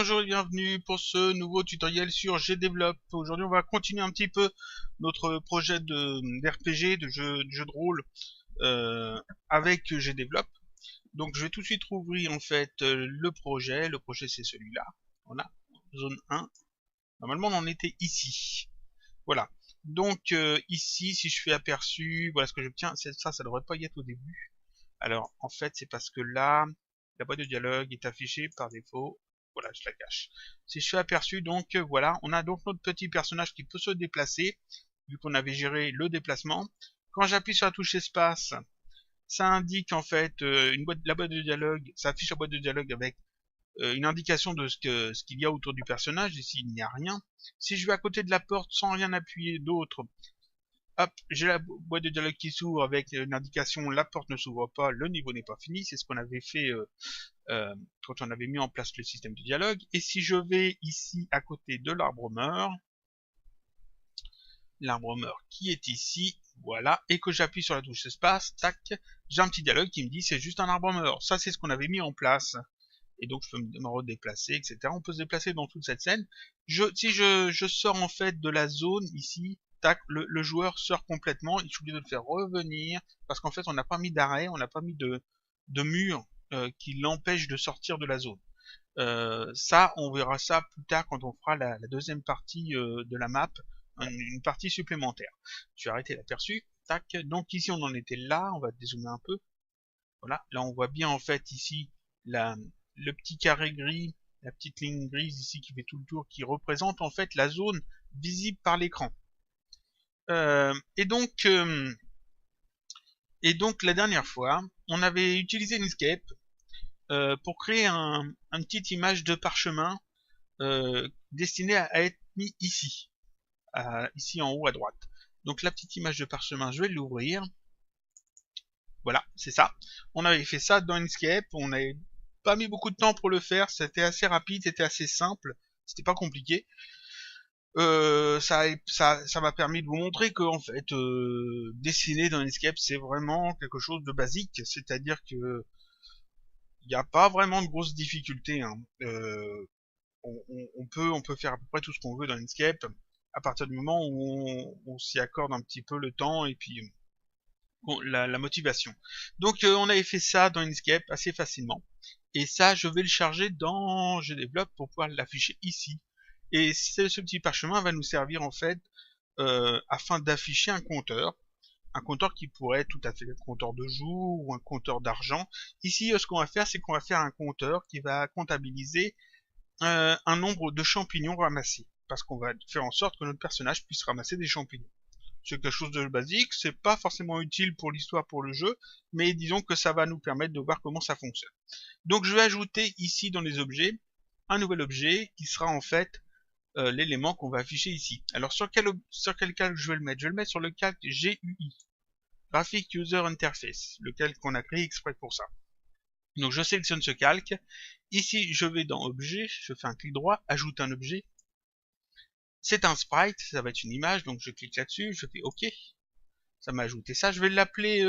bonjour et bienvenue pour ce nouveau tutoriel sur GDevelop. Aujourd'hui on va continuer un petit peu notre projet d'RPG, de jeu de rôle avec GDevelop. Donc je vais tout de suite rouvrir en fait le projet. Le projet c'est celui-là. Voilà, zone 1. Normalement on en était ici. Voilà. Donc ici si je fais aperçu, voilà ce que j'obtiens. Ça devrait pas y être au début. Alors en fait c'est parce que là, la boîte de dialogue est affichée par défaut. Voilà, je la cache. Si je fais aperçu, donc voilà, on a donc notre petit personnage qui peut se déplacer, vu qu'on avait géré le déplacement. Quand j'appuie sur la touche espace, ça indique en fait la boîte de dialogue, ça affiche la boîte de dialogue avec une indication de ce qu'il y a autour du personnage. Ici, il n'y a rien. Si je vais à côté de la porte sans rien appuyer d'autre, hop, j'ai la boîte de dialogue qui s'ouvre avec une indication la porte ne s'ouvre pas, le niveau n'est pas fini. C'est ce qu'on avait fait quand on avait mis en place le système de dialogue. Et si je vais ici à côté de l'arbre mort qui est ici, voilà, et que j'appuie sur la touche espace, tac, j'ai un petit dialogue qui me dit c'est juste un arbre mort. Ça c'est ce qu'on avait mis en place. Et donc je peux me redéplacer, etc. On peut se déplacer dans toute cette scène. Si je sors en fait de la zone ici, tac, le joueur sort complètement, et je suis obligé de le faire revenir, parce qu'en fait on n'a pas mis d'arrêt, on n'a pas mis de mur qui l'empêche de sortir de la zone. Ça, on verra ça plus tard quand on fera la deuxième partie de la map, une partie supplémentaire. Je vais arrêter l'aperçu, tac, donc ici on en était là, on va dézoomer un peu. Voilà, là on voit bien en fait ici le petit carré gris, la petite ligne grise ici qui fait tout le tour, qui représente en fait la zone visible par l'écran. Et donc la dernière fois, on avait utilisé Inkscape pour créer une petite image de parchemin destinée à être mis ici, ici en haut à droite. Donc la petite image de parchemin, je vais l'ouvrir. Voilà, c'est ça. On avait fait ça dans Inkscape, on n'avait pas mis beaucoup de temps pour le faire, c'était assez rapide, c'était assez simple, c'était pas compliqué. Ça m'a permis de vous montrer que en fait, dessiner dans Inkscape c'est vraiment quelque chose de basique, c'est-à-dire que il n'y a pas vraiment de grosses difficultés. Hein. On peut faire à peu près tout ce qu'on veut dans Inkscape à partir du moment où on s'y accorde un petit peu le temps et puis la motivation. Donc on avait fait ça dans Inkscape assez facilement. Et ça, je vais le charger dans GDevelop pour pouvoir l'afficher ici. Et ce petit parchemin va nous servir en fait afin d'afficher un compteur. Un compteur qui pourrait être tout à fait un compteur de jour ou un compteur d'argent. Ici, ce qu'on va faire, c'est qu'on va faire un compteur qui va comptabiliser un nombre de champignons ramassés. Parce qu'on va faire en sorte que notre personnage puisse ramasser des champignons. C'est quelque chose de basique, c'est pas forcément utile pour l'histoire, pour le jeu, mais disons que ça va nous permettre de voir comment ça fonctionne. Donc je vais ajouter ici dans les objets, un nouvel objet qui sera en fait l'élément qu'on va afficher ici. Alors sur quel calque je vais le mettre? Je vais le mettre sur le calque GUI, Graphic User Interface, le calque qu'on a créé exprès pour ça. Donc je sélectionne ce calque, ici je vais dans Objet, je fais un clic droit, ajoute un objet. C'est un sprite, ça va être une image, donc je clique là-dessus, je fais OK. Ça m'a ajouté ça, je vais l'appeler...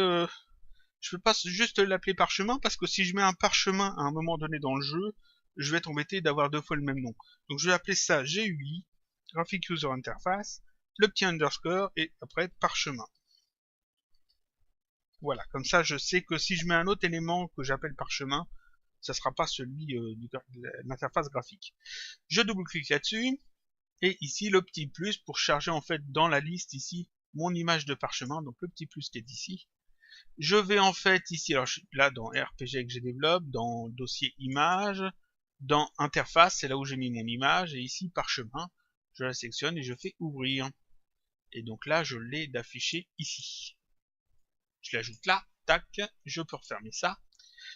je peux pas juste l'appeler parchemin, parce que si je mets un parchemin à un moment donné dans le jeu, je vais être embêté d'avoir deux fois le même nom. Donc je vais appeler ça GUI, Graphic User Interface, le petit underscore, et après parchemin. Voilà, comme ça je sais que si je mets un autre élément que j'appelle parchemin, ça sera pas celui de l'interface graphique. Je double-clique là-dessus, et ici le petit plus pour charger en fait dans la liste ici mon image de parchemin, donc le petit plus qui est ici. Je vais en fait ici, alors là dans RPG que j'ai développé, dans dossier image, dans interface, c'est là où j'ai mis mon image, et ici parchemin, je la sélectionne et je fais ouvrir. Et donc là je l'ai d'afficher ici. Je l'ajoute là, tac, je peux refermer ça.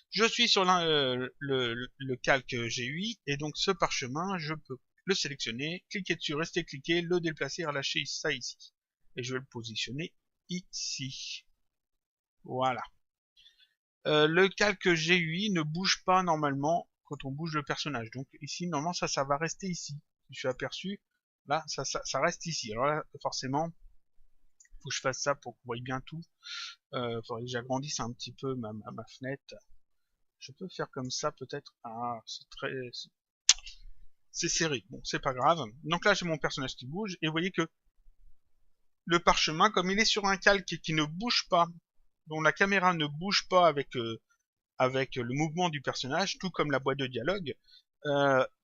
Je suis sur le calque GUI, et donc ce parchemin, je peux le sélectionner, cliquer dessus, rester cliqué, le déplacer, relâcher ça ici. Et je vais le positionner ici. Voilà. Le calque GUI ne bouge pas normalement quand on bouge le personnage. Donc ici, normalement, ça va rester ici. Si je suis aperçu, là, ça reste ici. Alors là, forcément, il faut que je fasse ça pour que vous voyez bien tout. Faudrait que j'agrandisse un petit peu ma fenêtre. Je peux faire comme ça peut-être. Ah, c'est très... c'est serré. Bon, c'est pas grave. Donc là, j'ai mon personnage qui bouge, et vous voyez que le parchemin, comme il est sur un calque qui ne bouge pas, dont la caméra ne bouge pas avec le mouvement du personnage, tout comme la boîte de dialogue,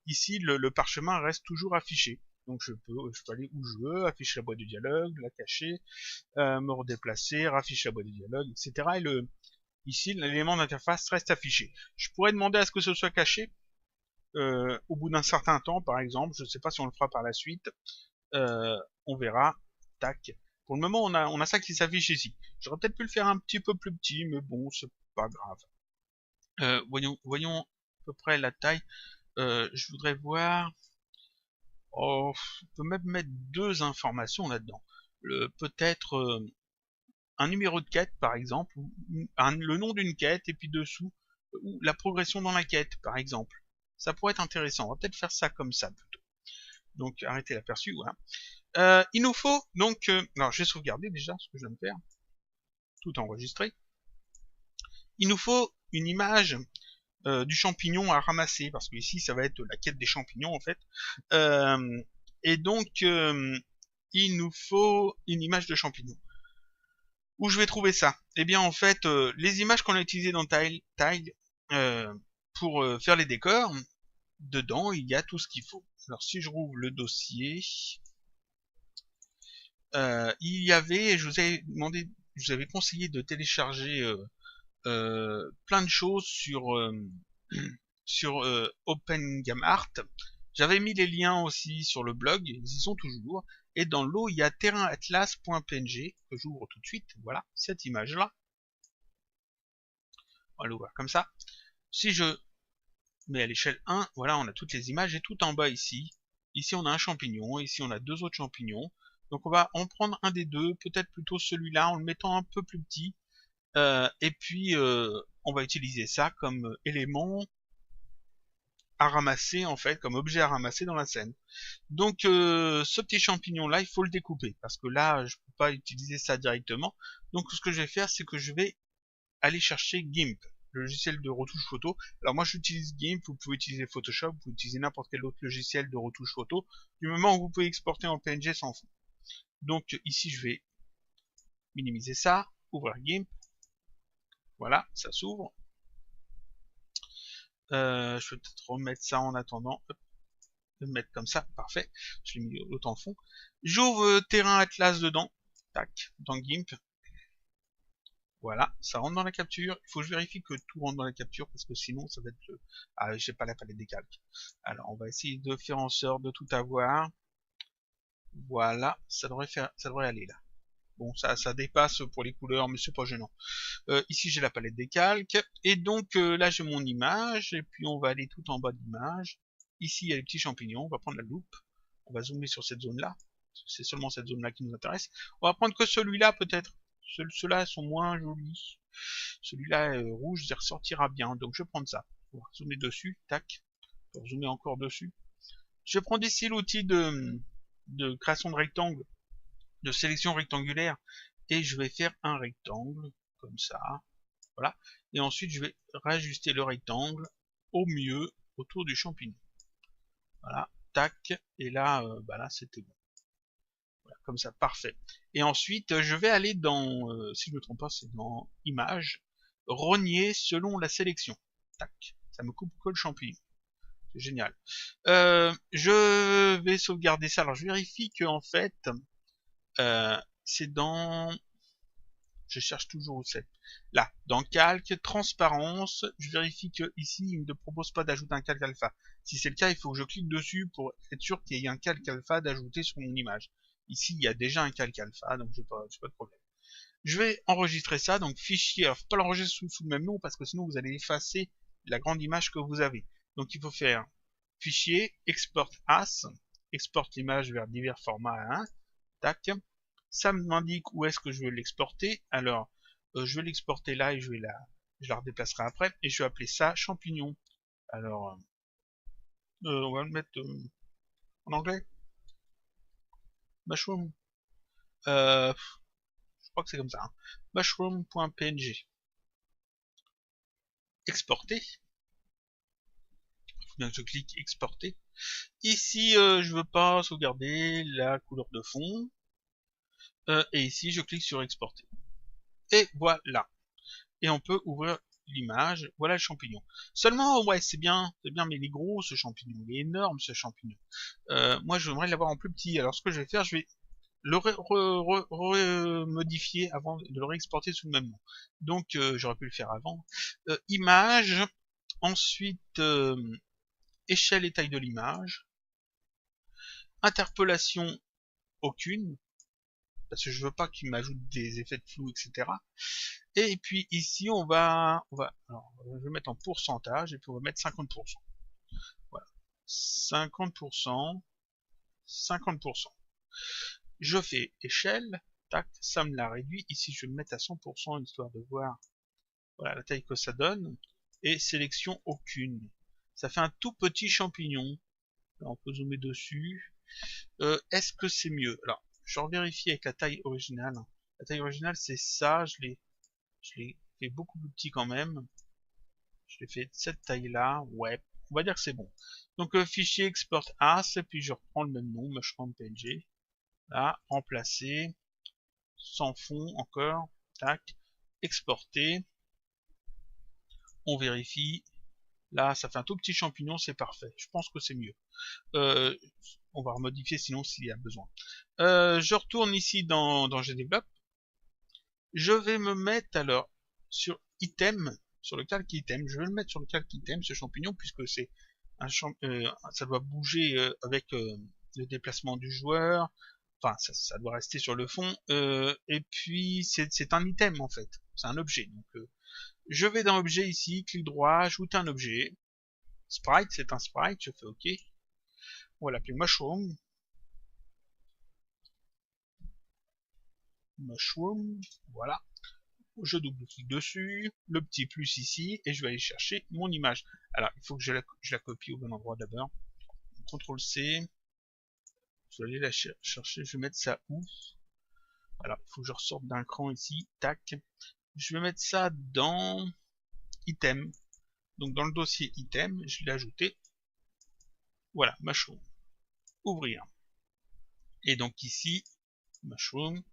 ici, le parchemin reste toujours affiché. Donc je peux aller où je veux, afficher la boîte de dialogue, la cacher, me redéplacer, rafficher la boîte de dialogue, etc. Et ici, l'élément d'interface reste affiché. Je pourrais demander à ce que ce soit caché au bout d'un certain temps, par exemple. Je ne sais pas si on le fera par la suite. On verra. Tac. Pour le moment, on a ça qui s'affiche ici. J'aurais peut-être pu le faire un petit peu plus petit, mais bon, c'est pas grave. Voyons à peu près la taille. Je voudrais voir. Oh, on peut même mettre deux informations là-dedans. Peut-être un numéro de quête, par exemple, ou le nom d'une quête, et puis dessous, ou la progression dans la quête, par exemple. Ça pourrait être intéressant. On va peut-être faire ça comme ça, plutôt. Donc, arrêtez l'aperçu, voilà. Il nous faut, donc... alors, je vais sauvegarder déjà ce que je viens de faire. Tout enregistré. Il nous faut une image du champignon à ramasser, parce que ici, ça va être la quête des champignons, en fait. Et donc, il nous faut une image de champignon. Où je vais trouver ça? Eh bien, en fait, les images qu'on a utilisées dans Tile pour faire les décors, dedans, il y a tout ce qu'il faut. Alors, si je rouvre le dossier, il y avait, je vous avais demandé, je vous avais conseillé de télécharger plein de choses sur OpenGamart. J'avais mis les liens aussi sur le blog, ils y sont toujours. Et dans l'eau, il y a terrainatlas.png que j'ouvre tout de suite. Voilà, cette image-là. On va l'ouvrir comme ça. Si je mets à l'échelle 1, voilà, on a toutes les images. Et tout en bas ici, ici on a un champignon, ici on a deux autres champignons. Donc on va en prendre un des deux, peut-être plutôt celui-là, en le mettant un peu plus petit. Et puis on va utiliser ça comme élément à ramasser, en fait, comme objet à ramasser dans la scène. Donc ce petit champignon là, il faut le découper, parce que là je peux pas utiliser ça directement. Donc ce que je vais faire, c'est que je vais aller chercher GIMP, le logiciel de retouche photo. Alors moi j'utilise GIMP, vous pouvez utiliser Photoshop, vous pouvez utiliser n'importe quel autre logiciel de retouche photo, du moment où vous pouvez exporter en PNG sans fond. Donc ici je vais minimiser ça, ouvrir GIMP, voilà, ça s'ouvre. Je vais peut-être remettre ça en attendant. Hop, le mettre comme ça, parfait. Je l'ai mis autant en fond. J'ouvre Terrain Atlas dedans. Tac, dans GIMP. Voilà, ça rentre dans la capture. Il faut que je vérifie que tout rentre dans la capture parce que sinon ça va être le... Ah, j'ai pas la palette des calques. Alors, on va essayer de faire en sorte de tout avoir. Voilà, ça devrait aller là. Bon, ça dépasse pour les couleurs, mais c'est pas gênant. Ici, j'ai la palette des calques. Et donc, là, j'ai mon image. Et puis, on va aller tout en bas de l'image. Ici, il y a les petits champignons. On va prendre la loupe. On va zoomer sur cette zone-là. C'est seulement cette zone-là qui nous intéresse. On va prendre que celui-là, peut-être. Ceux-là sont moins jolis. Celui-là, rouge, il ressortira bien. Donc, je vais prendre ça. On va zoomer dessus. Tac. On va zoomer encore dessus. Je vais prendre ici l'outil de création de rectangle, de sélection rectangulaire. Et je vais faire un rectangle. Comme ça. Voilà. Et ensuite, je vais réajuster le rectangle au mieux autour du champignon. Voilà. Tac. Et là, bah là, c'était bon. Voilà, comme ça, parfait. Et ensuite, je vais aller dans, si je ne me trompe pas, c'est dans Images, rogner selon la sélection. Tac. Ça me coupe que le champignon. C'est génial. Je vais sauvegarder ça. Alors, je vérifie que en fait, c'est dans... Je cherche toujours où c'est. Là, dans calque, transparence, je vérifie que ici, il ne propose pas d'ajouter un calque alpha. Si c'est le cas, il faut que je clique dessus pour être sûr qu'il y ait un calque alpha d'ajouter sur mon image. Ici, il y a déjà un calque alpha, donc j'ai pas de problème. Je vais enregistrer ça, donc fichier, alors faut pas l'enregistrer sous le même nom, parce que sinon vous allez effacer la grande image que vous avez. Donc il faut faire fichier, export as, exporte l'image vers divers formats à 1, tac, ça m'indique où est-ce que je veux l'exporter. Alors, je vais l'exporter là et je la redéplacerai après. Et je vais appeler ça champignon. Alors, on va le mettre en anglais. Mushroom. Je crois que c'est comme ça. Hein. Mushroom.png. Exporter. Il faut bien que je clique exporter. Ici, je veux pas sauvegarder la couleur de fond. Et ici, je clique sur exporter. Et voilà. Et on peut ouvrir l'image. Voilà le champignon. Seulement, ouais, c'est bien, mais il est gros ce champignon. Il est énorme ce champignon. Moi, j'aimerais l'avoir en plus petit. Alors, ce que je vais faire, je vais le modifier avant de le réexporter sous le même nom. Donc, j'aurais pu le faire avant. Image. Ensuite, échelle et taille de l'image. Interpolation aucune, parce que je veux pas qu'il m'ajoute des effets de flou, etc. Et puis ici, alors, je vais mettre en pourcentage, et puis on va mettre 50%. Voilà. 50%, 50%. Je fais échelle, tac, ça me l'a réduit. Ici, je vais me mettre à 100%, histoire de voir, voilà, la taille que ça donne. Et sélection aucune. Ça fait un tout petit champignon. Là, on peut zoomer dessus. Est-ce que c'est mieux? Alors, je vérifie avec la taille originale. La taille originale, c'est ça. Je l'ai fait beaucoup plus petit quand même. Je l'ai fait de cette taille-là. Ouais, on va dire que c'est bon. Donc, fichier export as, et puis je reprends le même nom, mushroom png. Là, remplacer. Sans fond encore. Tac. Exporter. On vérifie. Là, ça fait un tout petit champignon, c'est parfait. Je pense que c'est mieux. On va remodifier sinon s'il y a besoin. Je retourne ici dans GDevelop. Je vais me mettre alors sur item, sur le calque item. Je vais le mettre sur le calque item, ce champignon, puisque c'est ça doit bouger avec le déplacement du joueur. Enfin, ça doit rester sur le fond. Et puis, c'est un item en fait. C'est un objet. Donc, je vais dans objet ici, clic droit, ajouter un objet. Sprite, c'est un sprite, je fais OK. On va l'appeler Mushroom. Mushroom, voilà. Je double-clique dessus, le petit plus ici, et je vais aller chercher mon image. Alors, il faut que je la copie au bon endroit d'abord. CTRL C. Je vais aller la chercher, je vais mettre ça où? Alors, il faut que je ressorte d'un cran ici, tac. Je vais mettre ça dans item. Donc, dans le dossier item, je l'ai ajouté. Voilà, Mushroom. Ouvrir. Et donc ici, Mushroom,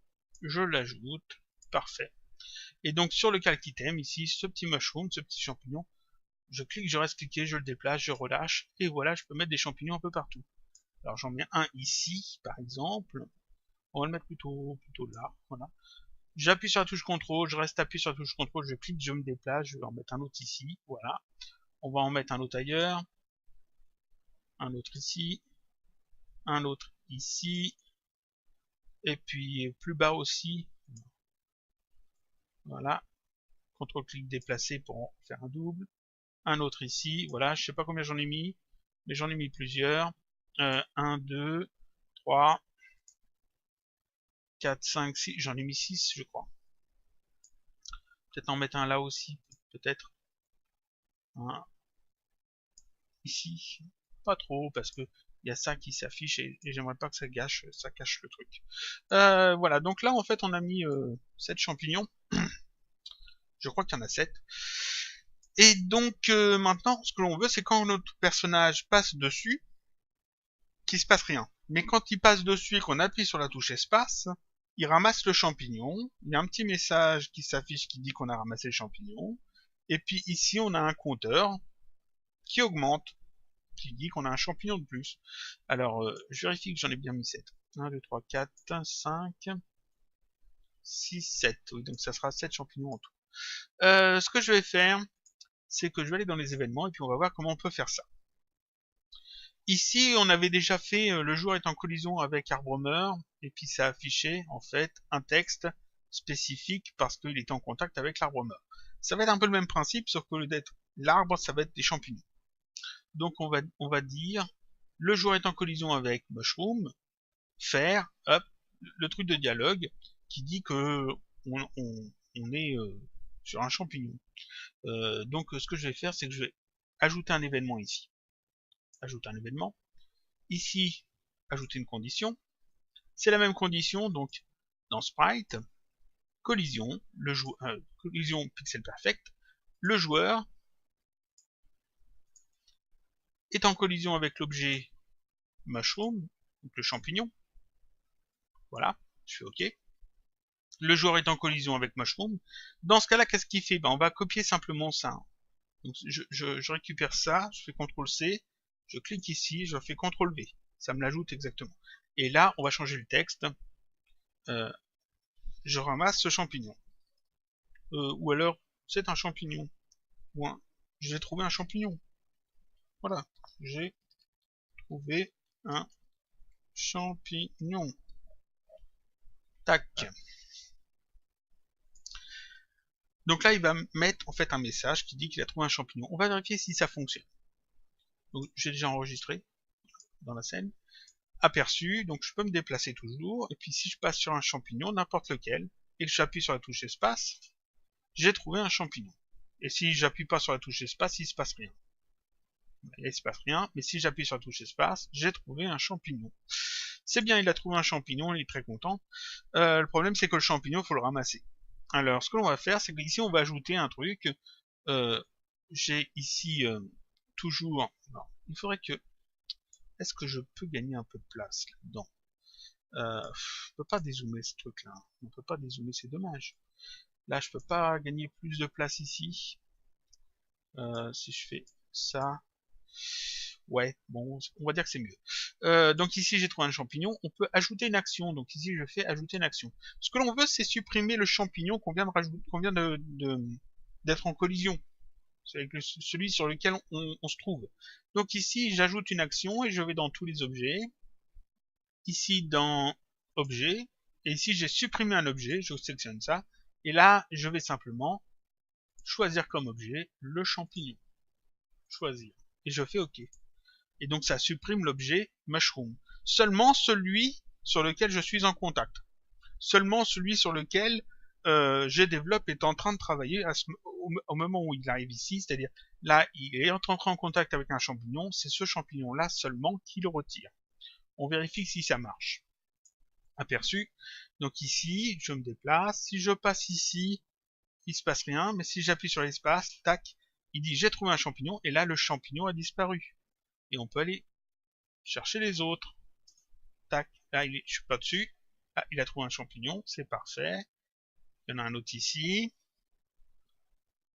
je l'ajoute. Parfait. Et donc sur le calque item, ici, ce petit mushroom, ce petit champignon, je clique, je reste cliqué, je le déplace, je relâche, et voilà, je peux mettre des champignons un peu partout. Alors j'en mets un ici, par exemple. On va le mettre plutôt là, voilà. J'appuie sur la touche CTRL, je reste appuyé sur la touche CTRL, je clique, je me déplace, je vais en mettre un autre ici, voilà. On va en mettre un autre ailleurs, un autre ici, un autre ici, et puis plus bas aussi, voilà. CTRL-clic déplacer pour en faire un double. Un autre ici, voilà, je sais pas combien j'en ai mis, mais j'en ai mis plusieurs. 1, 2, 3, 4, 5, 6, j'en ai mis 6 je crois. Peut-être en mettre un là aussi, peut-être. Ici, pas trop, parce que il y a ça qui s'affiche et j'aimerais pas que ça cache le truc. Voilà, donc là en fait on a mis 7 champignons. Je crois qu'il y en a 7. Et donc maintenant, ce que l'on veut, c'est quand notre personnage passe dessus, qu'il se passe rien. Mais quand il passe dessus et qu'on appuie sur la touche espace, il ramasse le champignon. Il y a un petit message qui s'affiche qui dit qu'on a ramassé le champignon. Et puis ici, on a un compteur qui augmente, qui dit qu'on a un champignon de plus. Alors, je vérifie que j'en ai bien mis 7. 1, 2, 3, 4, 5, 6, 7. Oui, donc ça sera 7 champignons en tout. Ce que je vais faire, c'est que je vais aller dans les événements et puis on va voir comment on peut faire ça. Ici, on avait déjà fait le joueur est en collision avec Arbremer, et puis ça affichait en fait un texte spécifique parce qu'il était en contact avec l'Arbremer. Ça va être un peu le même principe, sauf qu'au lieu d'être l'arbre, ça va être des champignons. Donc on va dire le joueur est en collision avec Mushroom, faire hop, le truc de dialogue qui dit que on est sur un champignon. Donc ce que je vais faire, c'est que je vais ajouter un événement ici. Ajouter un événement. Ici, ajouter une condition. C'est la même condition, donc dans Sprite, collision, collision pixel perfect, le joueur est en collision avec l'objet mushroom, donc le champignon. Voilà, je fais OK. Le joueur est en collision avec mushroom. Dans ce cas-là, qu'est-ce qu'il fait? On va copier simplement ça. Donc, je récupère ça, je fais CTRL-C, je clique ici, je fais CTRL-V. Ça me l'ajoute exactement. Et là, on va changer le texte. Je ramasse ce champignon. Ou alors, c'est un champignon. J'ai trouvé un champignon. Voilà, j'ai trouvé un champignon. Tac. Donc là, il va mettre en fait un message qui dit qu'il a trouvé un champignon. On va vérifier si ça fonctionne. Donc j'ai déjà enregistré dans la scène. Aperçu, donc je peux me déplacer toujours. Et puis si je passe sur un champignon, n'importe lequel, et que j'appuie sur la touche espace, j'ai trouvé un champignon. Et si j'appuie pas sur la touche espace, il se passe rien. Il se passe rien, mais si j'appuie sur la touche espace, j'ai trouvé un champignon. C'est bien, il a trouvé un champignon, il est très content. Le problème, c'est que le champignon, il faut le ramasser. Alors, ce que l'on va faire, c'est qu'ici, on va ajouter un truc. J'ai ici toujours... Non, il faudrait que... Est-ce que je peux gagner un peu de place là-dedans? Je peux pas dézoomer ce truc-là. On peut pas dézoomer, c'est dommage. Là, je peux pas gagner plus de place ici. Si je fais ça... Ouais, bon, on va dire que c'est mieux. Donc ici, j'ai trouvé un champignon. On peut ajouter une action. Donc ici, je fais ajouter une action. Ce que l'on veut, c'est supprimer le champignon qu'on vient de rajouter, qu'on vient d'être en collision. C'est avec celui sur lequel on se trouve. Donc ici, j'ajoute une action et je vais dans tous les objets. Ici, dans Objets. Et ici, j'ai supprimé un objet. Je sélectionne ça. Et là, je vais simplement choisir comme objet le champignon. Choisir. Et je fais OK. Et donc ça supprime l'objet mushroom. Seulement celui sur lequel je suis en contact. Seulement celui sur lequel GDevelop est en train de travailler au moment où il arrive ici, c'est-à-dire là il est entré en contact avec un champignon, c'est ce champignon-là seulement qui le retire. On vérifie si ça marche. Aperçu. Donc ici, je me déplace. Si je passe ici, il se passe rien, mais si j'appuie sur l'espace, tac, il dit j'ai trouvé un champignon, et là le champignon a disparu. Et on peut aller chercher les autres. Tac, là je suis pas dessus. Ah, il a trouvé un champignon, c'est parfait. Il y en a un autre ici.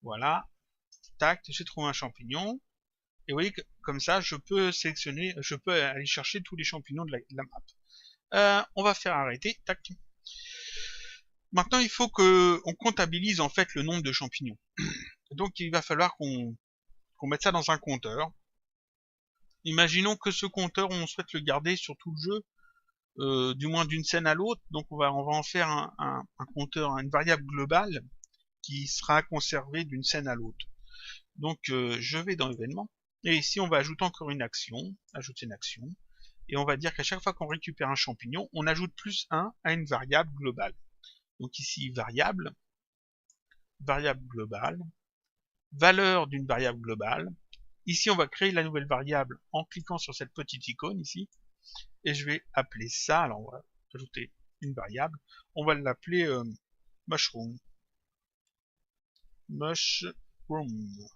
Voilà. Tac, j'ai trouvé un champignon. Et vous voyez que comme ça, je peux sélectionner, je peux aller chercher tous les champignons de la map. On va faire arrêter. Tac. Maintenant, il faut qu'on comptabilise en fait le nombre de champignons. Donc, il va falloir qu'on mette ça dans un compteur. Imaginons que ce compteur, on souhaite le garder sur tout le jeu, du moins d'une scène à l'autre. Donc, on va en faire un compteur, une variable globale qui sera conservée d'une scène à l'autre. Donc, je vais dans événements. Et ici, on va ajouter encore une action. Ajouter une action. Et on va dire qu'à chaque fois qu'on récupère un champignon, on ajoute plus 1 à une variable globale. Donc ici, variable globale, valeur d'une variable globale. Ici, on va créer la nouvelle variable en cliquant sur cette petite icône ici. Et je vais appeler ça, alors on va ajouter une variable. On va l'appeler mushroom. Mushroom.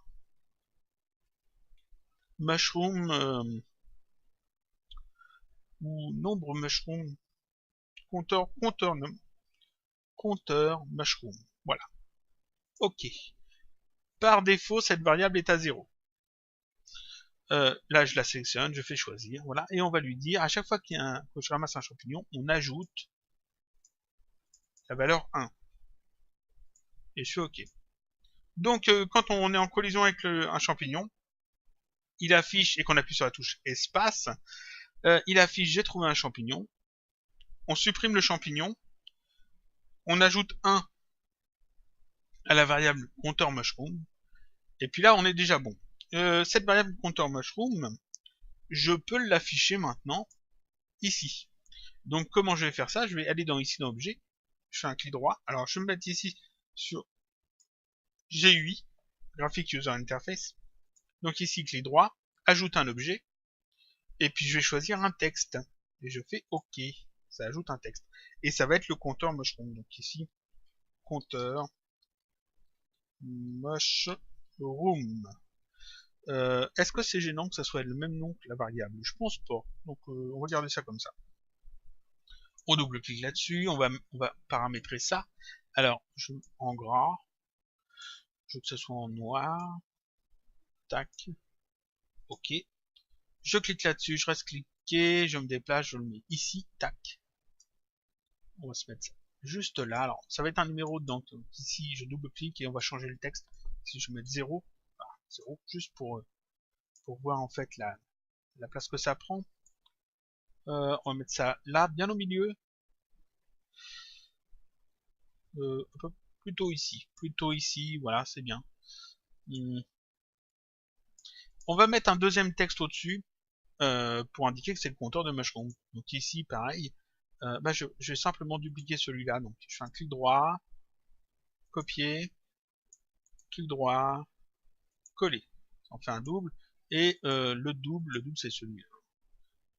Mushroom ou nombre mushroom. Compteur mushroom. Voilà. OK. Par défaut, cette variable est à 0. Là, je la sélectionne, je fais choisir, voilà, et on va lui dire, à chaque fois que je ramasse un champignon, on ajoute la valeur 1. Et je fais OK. Donc, quand on est en collision avec un champignon, il affiche, et qu'on appuie sur la touche espace, il affiche j'ai trouvé un champignon, on supprime le champignon, on ajoute 1 à la variable compteur mushroom, et puis là, on est déjà bon. Cette variable compteur mushroom, je peux l'afficher maintenant ici. Donc comment je vais faire ça? Je vais aller ici dans objet, je fais un clic droit. Alors je vais me mettre ici sur GUI, Graphic User Interface. Donc ici clic droit, ajoute un objet, et puis je vais choisir un texte. Et je fais OK, ça ajoute un texte. Et ça va être le compteur mushroom. Donc ici, compteur mushroom. Est-ce que c'est gênant que ça soit le même nom que la variable? Je pense pas. Donc on va garder ça comme ça. On double-clique là-dessus, on va paramétrer ça. Alors, en gras, je veux que ce soit en noir. Tac. OK. Je clique là-dessus, je reste cliqué, je me déplace, je le mets ici. Tac. On va se mettre ça juste là. Alors, ça va être un numéro dedans. Donc, ici, je double-clique et on va changer le texte. Si je vais mettre 0, 0, juste pour voir en fait la place que ça prend. On va mettre ça là, bien au milieu. Plutôt ici, voilà, c'est bien. On va mettre un deuxième texte au-dessus pour indiquer que c'est le compteur de Mushroom. Donc ici, pareil, je vais simplement dupliquer celui-là. Donc je fais un clic droit, copier, clic droit, coller. On fait un double. Et le double c'est celui-là.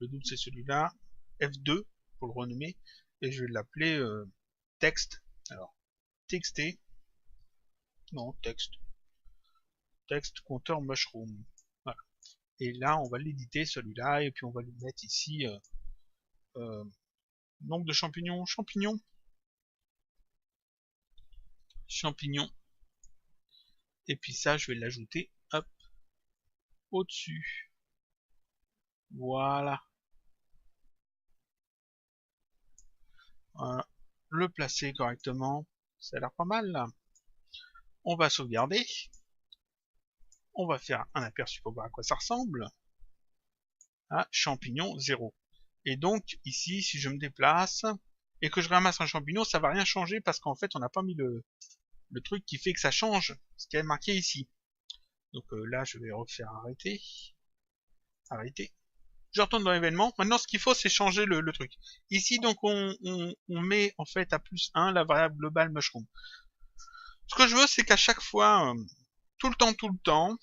Le double c'est celui-là, F2 pour le renommer, et je vais l'appeler texte. Alors, txt, non, texte compteur Mushroom. Voilà. Et là, on va l'éditer celui-là, et puis on va lui mettre ici nombre de champignons, champignons. Et puis ça, je vais l'ajouter, hop, au-dessus. Voilà. Voilà. Le placer correctement. Ça a l'air pas mal, là. On va sauvegarder. On va faire un aperçu pour voir à quoi ça ressemble. Ah, champignon 0. Et donc, ici, si je me déplace et que je ramasse un champignon, ça va rien changer parce qu'en fait, on n'a pas mis le truc qui fait que ça change ce qui est marqué ici. Donc là, je vais refaire arrêter. Arrêter. Je retourne dans l'événement. Maintenant, ce qu'il faut, c'est changer le truc. Ici, donc, on met en fait à +1 la variable globale mushroom. Ce que je veux, c'est qu'à chaque fois, tout le temps,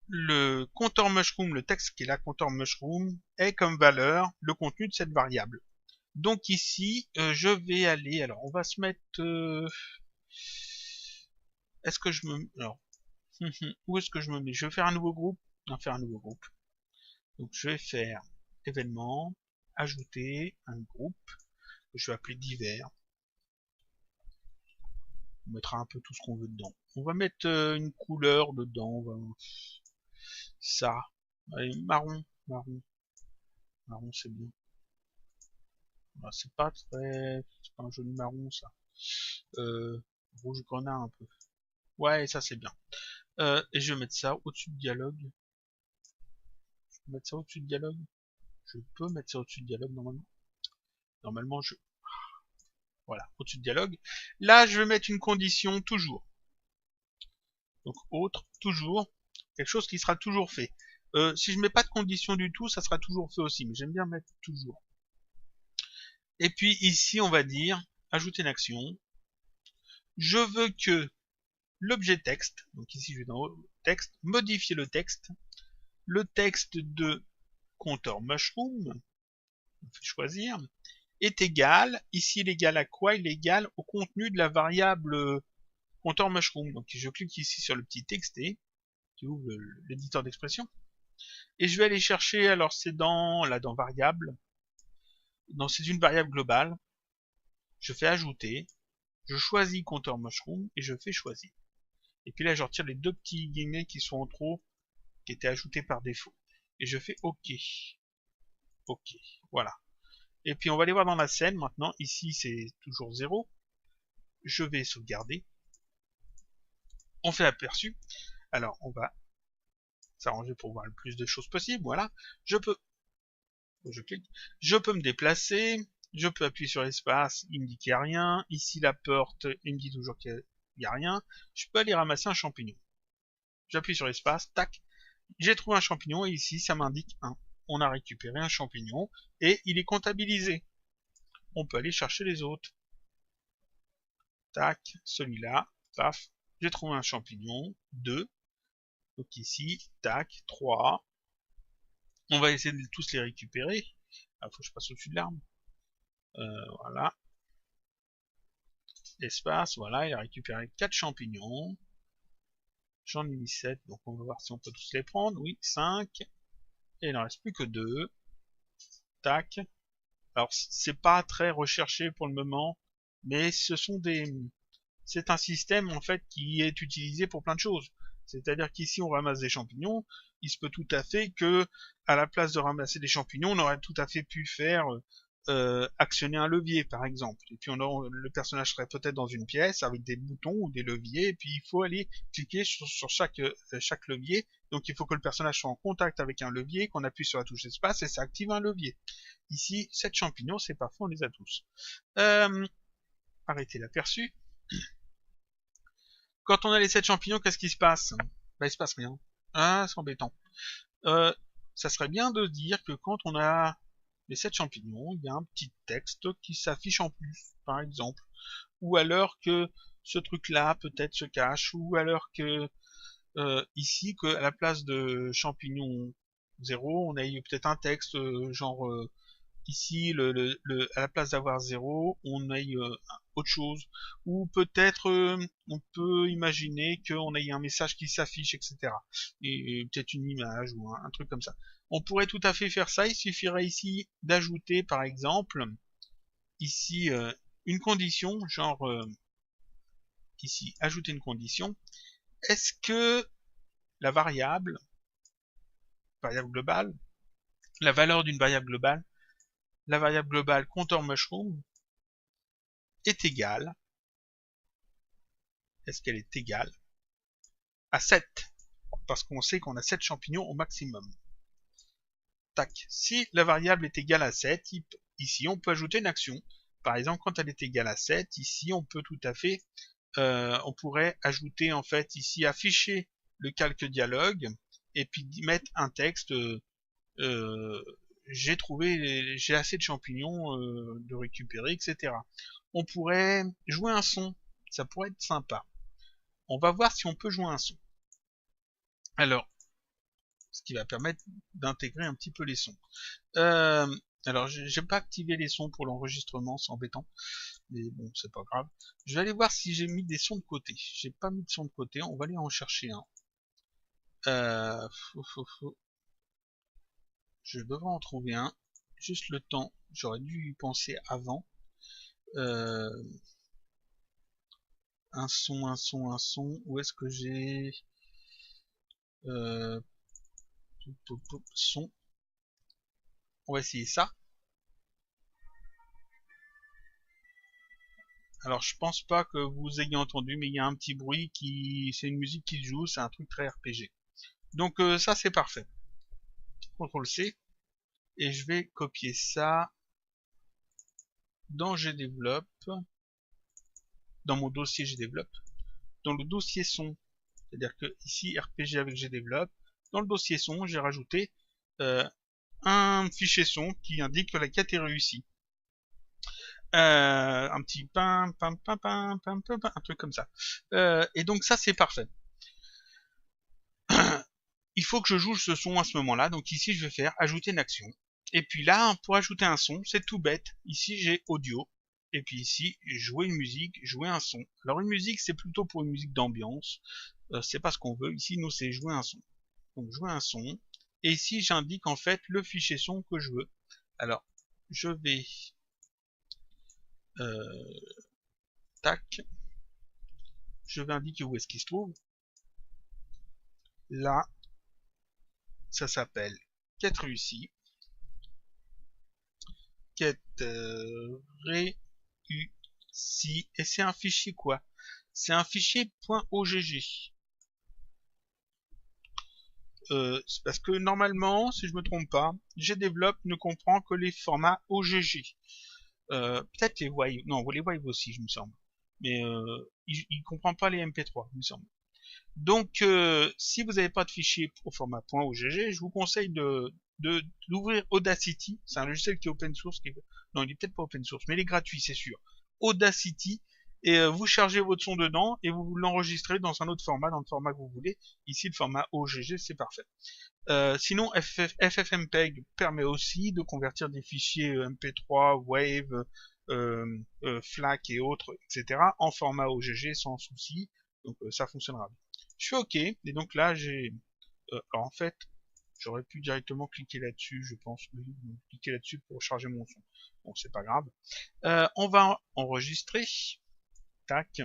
le compteur mushroom, le texte qui est là, compteur mushroom, ait comme valeur le contenu de cette variable. Donc ici, je vais aller, alors on va se mettre, est-ce que je me, alors, où est-ce que je me mets? Je vais faire un nouveau groupe, on va faire un nouveau groupe. Donc je vais faire événement, ajouter un groupe, que je vais appeler divers. On mettra un peu tout ce qu'on veut dedans. On va mettre une couleur dedans, ça, allez, marron, c'est bien. C'est pas un joli marron ça. Rouge grenat un peu. Ouais, ça c'est bien. Et je vais mettre ça au-dessus de dialogue. Je peux mettre ça au-dessus de dialogue. Je peux mettre ça au-dessus de dialogue normalement. Normalement voilà, au-dessus de dialogue. Là, je vais mettre une condition toujours. Donc autre, toujours. Quelque chose qui sera toujours fait. Si je mets pas de condition du tout, ça sera toujours fait aussi. Mais j'aime bien mettre toujours. Et puis ici, on va dire ajouter une action. Je veux que l'objet texte, donc ici je vais dans texte, modifier le texte de compteur mushroom, on fait choisir, est égal, ici il est égal à quoi? Il est égal au contenu de la variable compteur mushroom. Donc je clique ici sur le petit txt, qui ouvre l'éditeur d'expression, et je vais aller chercher, alors c'est dans variable, c'est une variable globale, je fais ajouter, je choisis compteur mushroom, et je fais choisir. Et puis là je retire les deux petits guillemets qui sont en trop, qui étaient ajoutés par défaut. Et je fais OK. OK. Voilà. Et puis on va aller voir dans la scène maintenant. Ici c'est toujours 0. Je vais sauvegarder. On fait aperçu. Alors on va s'arranger pour voir le plus de choses possible. Voilà. Je peux me déplacer. Je peux appuyer sur l'espace. Il me dit qu'il n'y a rien. Ici la porte. Il me dit toujours qu'il n'y a rien. Je peux aller ramasser un champignon. J'appuie sur l'espace. Tac. J'ai trouvé un champignon et ici ça m'indique 1. On a récupéré un champignon et il est comptabilisé. On peut aller chercher les autres. Tac, celui-là, paf, j'ai trouvé un champignon, 2. Donc ici, tac, 3. On va essayer de tous les récupérer. Il faut que je passe au-dessus de l'arbre. Voilà. Espace, voilà, il a récupéré 4 champignons. J'en ai mis 7, donc on va voir si on peut tous les prendre. Oui, 5. Et il n'en reste plus que 2. Tac. Alors, c'est pas très recherché pour le moment, mais c'est un système en fait qui est utilisé pour plein de choses. C'est-à-dire qu'ici on ramasse des champignons, il se peut tout à fait que à la place de ramasser des champignons, on aurait tout à fait pu faire actionner un levier par exemple. Et puis le personnage serait peut-être dans une pièce avec des boutons ou des leviers, et puis il faut aller cliquer sur chaque levier. Donc il faut que le personnage soit en contact avec un levier, qu'on appuie sur la touche espace et ça active un levier. Ici, 7 champignons, c'est parfait, on les a tous. Arrêtez l'aperçu. Quand on a les 7 champignons, qu'est-ce qui se passe? Bah, il se passe rien. Ah, c'est embêtant. Ça serait bien de dire que quand on a les 7 champignons, il y a un petit texte qui s'affiche en plus, par exemple. Ou alors que ce truc-là peut-être se cache, ou alors que ici, que à la place de champignon 0, on a peut-être un texte genre ici, à la place d'avoir 0, on ait autre chose. Ou peut-être on peut imaginer qu'on ait un message qui s'affiche, etc. Et peut-être une image ou un truc comme ça. On pourrait tout à fait faire ça. Il suffirait ici d'ajouter, par exemple, ici une condition, genre ici, ajouter une condition. Est-ce que la variable globale, la valeur d'une variable globale, la variable globale compteur mushroom est égale, est-ce qu'elle est égale à 7? Parce qu'on sait qu'on a 7 champignons au maximum. Tac. Si la variable est égale à 7, ici on peut ajouter une action. Par exemple, quand elle est égale à 7, ici on peut tout à fait, on pourrait ajouter en fait ici afficher le calque dialogue et puis mettre un texte j'ai assez de champignons de récupérer, etc. On pourrait jouer un son, ça pourrait être sympa. On va voir si on peut jouer un son. Alors, ce qui va permettre d'intégrer un petit peu les sons. Alors, j'ai pas activé les sons pour l'enregistrement, c'est embêtant, mais bon, c'est pas grave. Je vais aller voir si j'ai mis des sons de côté. J'ai pas mis de son de côté, on va aller en chercher un. Je devrais en trouver un. Juste le temps, j'aurais dû y penser avant. Un son. Où est-ce que j'ai son? On va essayer ça. Alors je pense pas que vous ayez entendu, mais il y a un petit bruit c'est une musique qui joue, c'est un truc très RPG. Donc ça c'est parfait. CTRL C et je vais copier ça dans GDevelop, dans mon dossier GDevelop, dans le dossier son. C'est-à-dire que ici RPG avec GDevelop, dans le dossier son, j'ai rajouté un fichier son qui indique que la quête est réussie. Un petit un truc comme ça. Et donc ça c'est parfait. Il faut que je joue ce son à ce moment-là, donc ici je vais faire ajouter une action. Et puis là, pour ajouter un son, c'est tout bête. Ici j'ai audio, et puis ici jouer une musique, jouer un son. Alors une musique c'est plutôt pour une musique d'ambiance, c'est pas ce qu'on veut. Ici nous c'est jouer un son. Donc jouer un son, et ici j'indique en fait le fichier son que je veux. Alors je vais tac, je vais indiquer où est-ce qu'il se trouve. Là, ça s'appelle quête réussie. Quête réussie. Et c'est un fichier quoi? C'est un fichier .ogg. C'est parce que normalement, si je me trompe pas, GDevelop ne comprend que les formats OGG. Peut-être les Wave, non, les Wave aussi, je me semble. Mais il comprend pas les MP3, il me semble. Donc, si vous n'avez pas de fichier au format .ogg, je vous conseille d'ouvrir Audacity. C'est un logiciel qui est open source. Non, il est peut-être pas open source, mais il est gratuit, c'est sûr. Audacity. Et vous chargez votre son dedans et vous l'enregistrez dans un autre format, dans le format que vous voulez. Ici, le format OGG, c'est parfait. Sinon, FFmpeg permet aussi de convertir des fichiers MP3, Wave, FLAC et autres, etc. en format OGG sans souci. Donc ça fonctionnera bien. Je fais OK, et donc là j'ai... alors en fait, j'aurais pu directement cliquer là-dessus, je pense, oui, cliquer là-dessus pour charger mon son. Bon, c'est pas grave. On va enregistrer, tac,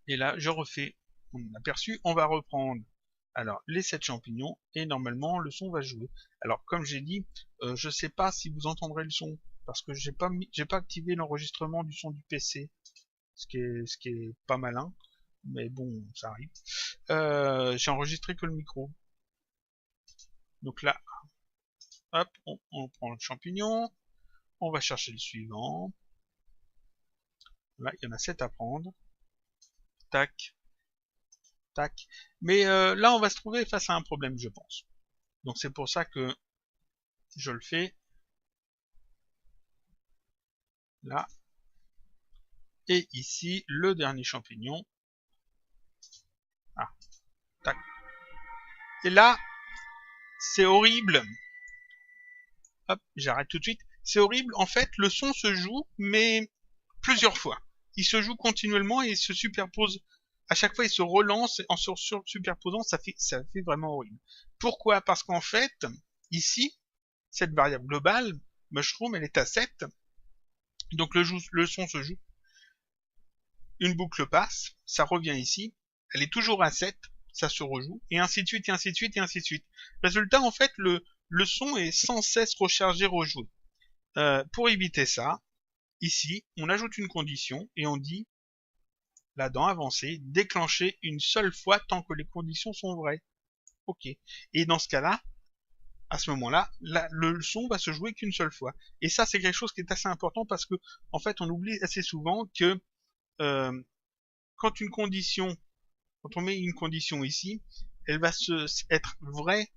et là je refais mon aperçu, on va reprendre alors les 7 champignons, et normalement le son va jouer. Alors comme j'ai dit, je sais pas si vous entendrez le son, parce que j'ai pas activé l'enregistrement du son du PC, ce qui est pas malin, mais bon, ça arrive. J'ai enregistré que le micro. Donc là, hop, on prend le champignon, on va chercher le suivant. Là, il y en a 7 à prendre. Tac, tac. Mais là, on va se trouver face à un problème, je pense. Donc c'est pour ça que je le fais là. Et ici, le dernier champignon. Ah, tac. Et là, c'est horrible. Hop, j'arrête tout de suite. C'est horrible. En fait, le son se joue, mais plusieurs fois. Il se joue continuellement et il se superpose. À chaque fois, il se relance en se superposant. Ça fait vraiment horrible. Pourquoi? Parce qu'en fait, ici, cette variable globale, mushroom, elle est à 7. Donc le son se joue. Une boucle passe, ça revient ici. Elle est toujours à 7, ça se rejoue, et ainsi de suite, et ainsi de suite, et ainsi de suite. Résultat, en fait, le son est sans cesse rechargé, rejoué. Pour éviter ça, ici, on ajoute une condition, et on dit, là dans avancé, déclencher une seule fois tant que les conditions sont vraies. Ok. Et dans ce cas-là, à ce moment-là, le son va se jouer qu'une seule fois. Et ça, c'est quelque chose qui est assez important parce que, en fait, on oublie assez souvent que quand on met une condition ici, elle va être vraie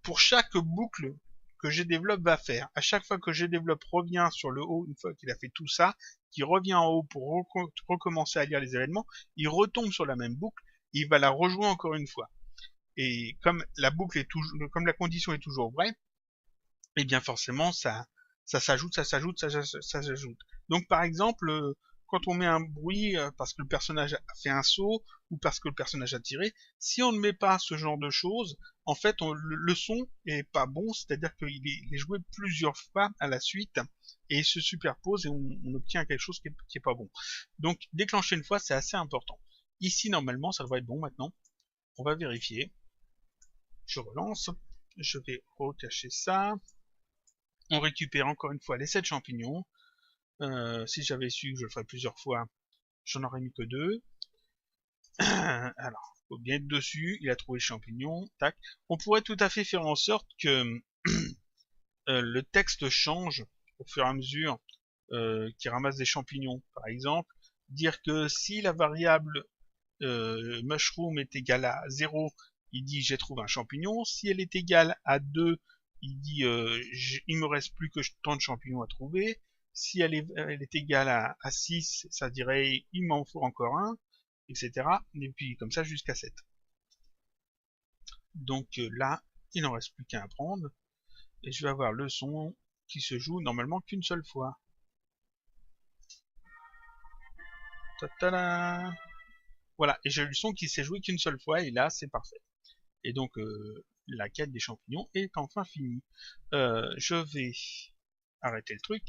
pour chaque boucle que GDevelop va faire. À chaque fois que GDevelop revient sur le haut, une fois qu'il a fait tout ça, qu'il revient en haut pour recommencer à lire les événements, il retombe sur la même boucle, et il va la rejouer encore une fois. Et comme la boucle est toujours, comme la condition est toujours vraie, et bien forcément ça s'ajoute, ça s'ajoute, ça s'ajoute. Donc par exemple, quand on met un bruit parce que le personnage a fait un saut ou parce que le personnage a tiré, si on ne met pas ce genre de choses, en fait le son est pas bon, c'est-à-dire qu'il est joué plusieurs fois à la suite et il se superpose et on obtient quelque chose qui est pas bon. Donc déclencher une fois, c'est assez important. Ici normalement ça devrait être bon maintenant. On va vérifier. Je relance. Je vais recacher ça. On récupère encore une fois les 7 champignons. Si j'avais su que je le ferais plusieurs fois, j'en aurais mis que 2. Alors, faut bien être dessus. Il a trouvé le champignon. Tac. On pourrait tout à fait faire en sorte que le texte change au fur et à mesure qu'il ramasse des champignons. Par exemple, dire que si la variable mushroom est égale à 0, il dit j'ai trouvé un champignon. Si elle est égale à 2, il dit il me reste plus que tant de champignons à trouver. Si elle est égale à 6, ça dirait il m'en faut encore un, etc. Et puis comme ça jusqu'à 7. Donc là, il n'en reste plus qu'un à prendre. Et je vais avoir le son qui se joue normalement qu'une seule fois. Ta-ta-da! Voilà, et j'ai le son qui s'est joué qu'une seule fois, et là c'est parfait. Et donc la quête des champignons est enfin finie. Je vais arrêter le truc.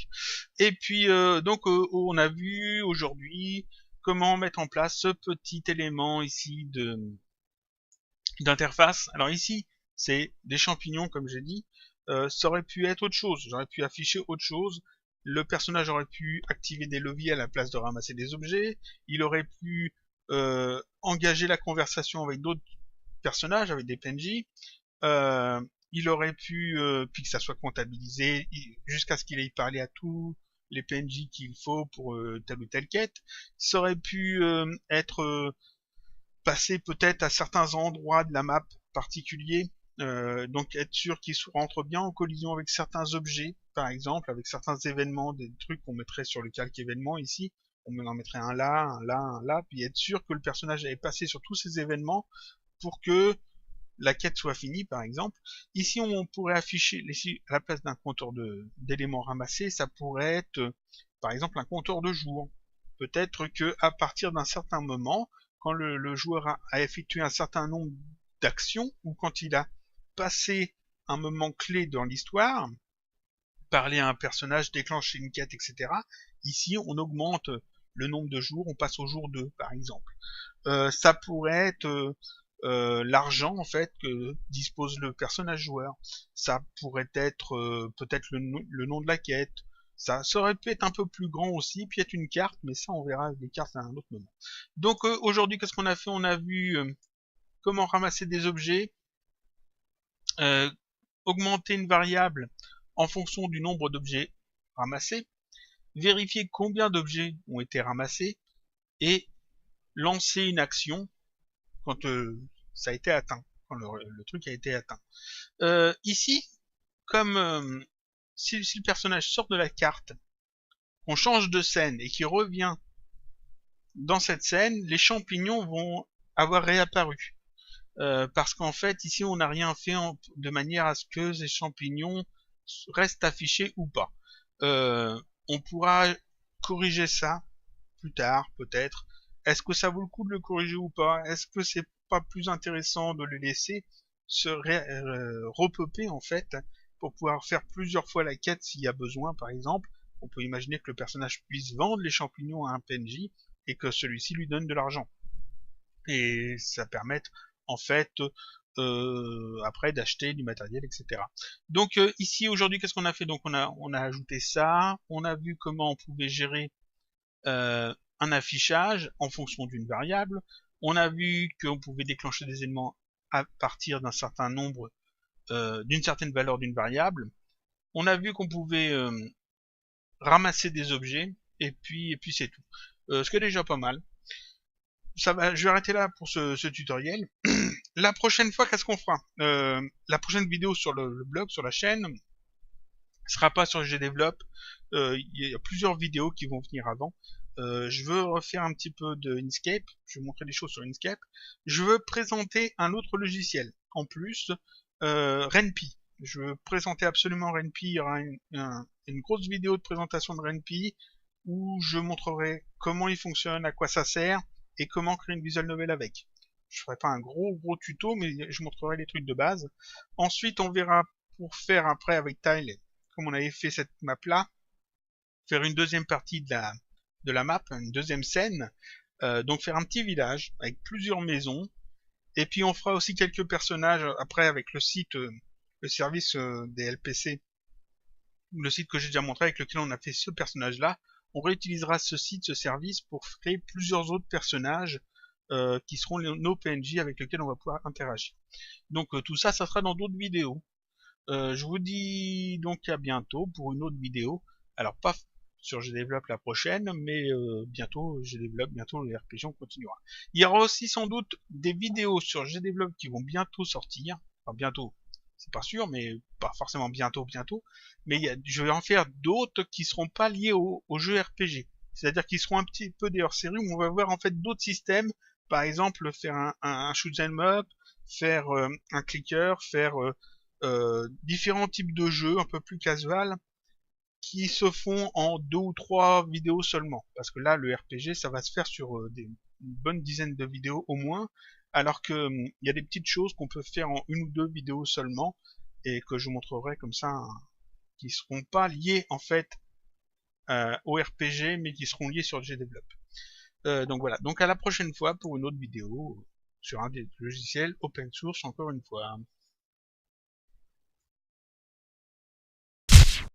Et puis donc on a vu aujourd'hui comment mettre en place ce petit élément ici d'interface. Alors ici c'est des champignons comme j'ai dit. Ça aurait pu être autre chose. J'aurais pu afficher autre chose. Le personnage aurait pu activer des leviers à la place de ramasser des objets. Il aurait pu engager la conversation avec d'autres personnages, avec des PNJ. Il aurait pu, puis que ça soit comptabilisé, jusqu'à ce qu'il ait parlé à tous les PNJ qu'il faut pour telle ou telle quête. Ça aurait pu être passé peut-être à certains endroits de la map particuliers, donc être sûr qu'il rentre bien en collision avec certains objets, par exemple, avec certains événements, des trucs qu'on mettrait sur le calque événement ici. On en mettrait un là, un là, un là, puis être sûr que le personnage avait passé sur tous ces événements pour que la quête soit finie, par exemple. Ici, on pourrait afficher, à la place d'un compteur d'éléments ramassés, ça pourrait être, par exemple, un compteur de jours. Peut-être que à partir d'un certain moment, quand le joueur a effectué un certain nombre d'actions, ou quand il a passé un moment clé dans l'histoire, parler à un personnage, déclencher une quête, etc. Ici, on augmente le nombre de jours, on passe au jour 2, par exemple. Ça pourrait être l'argent, en fait, que dispose le personnage joueur. Ça pourrait être peut-être le nom de la quête. Ça aurait pu être un peu plus grand aussi, puis être une carte, mais ça, on verra les cartes à un autre moment. Donc aujourd'hui, qu'est-ce qu'on a fait? On a vu comment ramasser des objets, augmenter une variable en fonction du nombre d'objets ramassés, vérifier combien d'objets ont été ramassés et lancer une action quand ça a été atteint, quand le truc a été atteint. Ici, comme si le personnage sort de la carte, qu'on change de scène et qu'il revient dans cette scène, les champignons vont avoir réapparu. Parce qu'en fait, ici, on n'a rien fait de manière à ce que ces champignons restent affichés ou pas. On pourra corriger ça plus tard, peut-être. Est-ce que ça vaut le coup de le corriger ou pas? Est-ce que c'est pas plus intéressant de le laisser se repopper, en fait, pour pouvoir faire plusieurs fois la quête s'il y a besoin, par exemple? On peut imaginer que le personnage puisse vendre les champignons à un PNJ et que celui-ci lui donne de l'argent. Et ça permet, en fait, après d'acheter du matériel, etc. Donc ici aujourd'hui, qu'est-ce qu'on a fait? Donc on a ajouté ça, on a vu comment on pouvait gérer un affichage en fonction d'une variable, on a vu qu'on pouvait déclencher des éléments à partir d'un certain nombre, d'une certaine valeur d'une variable, on a vu qu'on pouvait ramasser des objets, et puis c'est tout. Ce qui est déjà pas mal. Ça va, je vais arrêter là pour ce tutoriel. La prochaine fois, qu'est-ce qu'on fera? La prochaine vidéo sur le blog, sur la chaîne, sera pas sur GDevelop. Il y a plusieurs vidéos qui vont venir avant. Je veux refaire un petit peu de Inkscape. Je vais montrer des choses sur Inkscape. Je veux présenter un autre logiciel. En plus, Ren'Py. Je veux présenter absolument Ren'Py. Il y aura une grosse vidéo de présentation de Ren'Py où je montrerai comment il fonctionne, à quoi ça sert et comment créer une visual novel avec. Je ferai pas un gros tuto, mais je montrerai les trucs de base. Ensuite, on verra pour faire après avec Tile, comme on avait fait cette map là, faire une deuxième partie de la map, une deuxième scène, donc faire un petit village avec plusieurs maisons, et puis on fera aussi quelques personnages après avec le site, le service des LPC, le site que j'ai déjà montré avec lequel on a fait ce personnage là. On réutilisera ce site, ce service pour créer plusieurs autres personnages qui seront nos PNJ avec lesquels on va pouvoir interagir. Donc tout ça, ça sera dans d'autres vidéos. Je vous dis donc à bientôt pour une autre vidéo. Alors pas sur GDevelop la prochaine, mais bientôt GDevelop, bientôt le RPG on continuera. Il y aura aussi sans doute des vidéos sur GDevelop qui vont bientôt sortir. Enfin bientôt, c'est pas sûr, mais pas forcément bientôt. Mais je vais en faire d'autres qui seront pas liés au jeu RPG. C'est-à-dire qu'ils seront un petit peu des hors-série où on va voir en fait d'autres systèmes. Par exemple, faire un shoot 'em up, faire un clicker, faire différents types de jeux un peu plus casual qui se font en 2 ou 3 vidéos seulement. Parce que là, le RPG, ça va se faire sur une bonne dizaine de vidéos au moins, alors que il y a des petites choses qu'on peut faire en 1 ou 2 vidéos seulement, et que je montrerai comme ça, qui seront pas liées en fait au RPG, mais qui seront liées sur le GDevelop. Donc voilà, donc à la prochaine fois pour une autre vidéo sur un des logiciels open source encore une fois.